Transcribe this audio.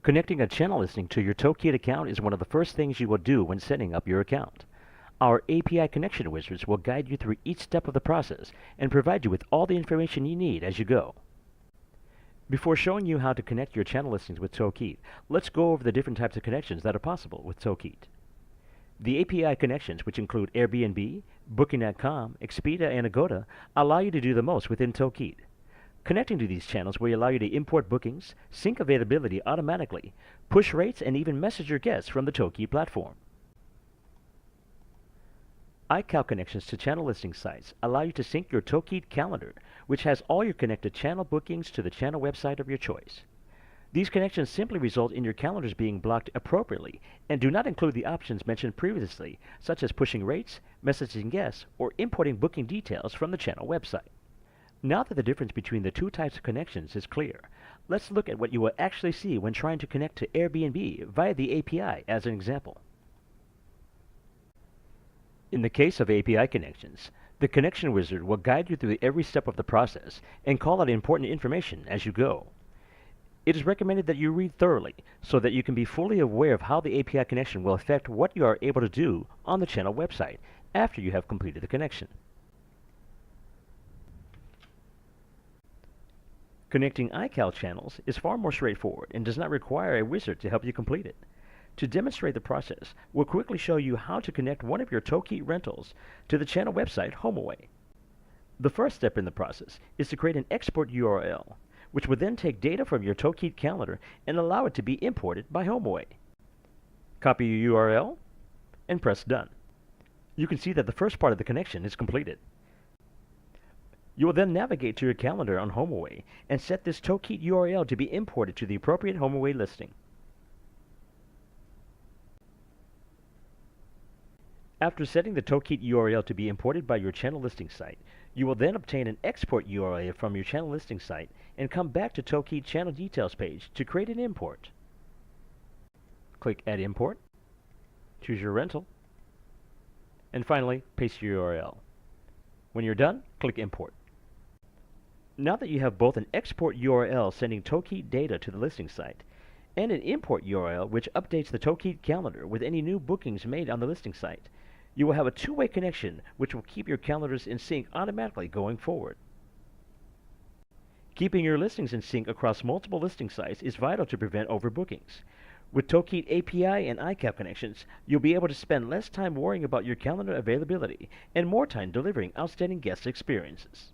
Connecting a channel listing to your Toolkit account is one of the first things you will do when setting up your account. Our API connection wizards will guide you through each step of the process and provide you with all the information you need as you go. Before showing you how to connect your channel listings with Toolkit, let's go over the different types of connections that are possible with Toolkit. The API connections, which include Airbnb, Booking.com, Expedia, and Agoda, allow you to do the most within Toolkit. Connecting to these channels will allow you to import bookings, sync availability automatically, push rates, and even message your guests from the Toolkit platform. iCal connections to channel listing sites allow you to sync your Toolkit calendar, which has all your connected channel bookings to the channel website of your choice. These connections simply result in your calendars being blocked appropriately and do not include the options mentioned previously, such as pushing rates, messaging guests, or importing booking details from the channel website. Now that the difference between the two types of connections is clear, let's look at what you will actually see when trying to connect to Airbnb via the API as an example. In the case of API connections, the connection wizard will guide you through every step of the process and call out important information as you go. It is recommended that you read thoroughly so that you can be fully aware of how the API connection will affect what you are able to do on the channel website after you have completed the connection. Connecting iCal channels is far more straightforward and does not require a wizard to help you complete it. To demonstrate the process, we'll quickly show you how to connect one of your Toolkit rentals to the channel website HomeAway. The first step in the process is to create an export URL, which will then take data from your Toolkit calendar and allow it to be imported by HomeAway. Copy your URL and press Done. You can see that the first part of the connection is completed. You will then navigate to your calendar on HomeAway and set this Toolkit URL to be imported to the appropriate HomeAway listing. After setting the Toolkit URL to be imported by your channel listing site, you will then obtain an export URL from your channel listing site and come back to Toolkit channel details page to create an import. Click Add Import, choose your rental, and finally paste your URL. When you're done, click Import. Now that you have both an export URL sending Toolkit data to the listing site and an import URL which updates the Toolkit calendar with any new bookings made on the listing site, you will have a two-way connection which will keep your calendars in sync automatically going forward. Keeping your listings in sync across multiple listing sites is vital to prevent overbookings. With Toolkit API and iCal connections, you'll be able to spend less time worrying about your calendar availability and more time delivering outstanding guest experiences.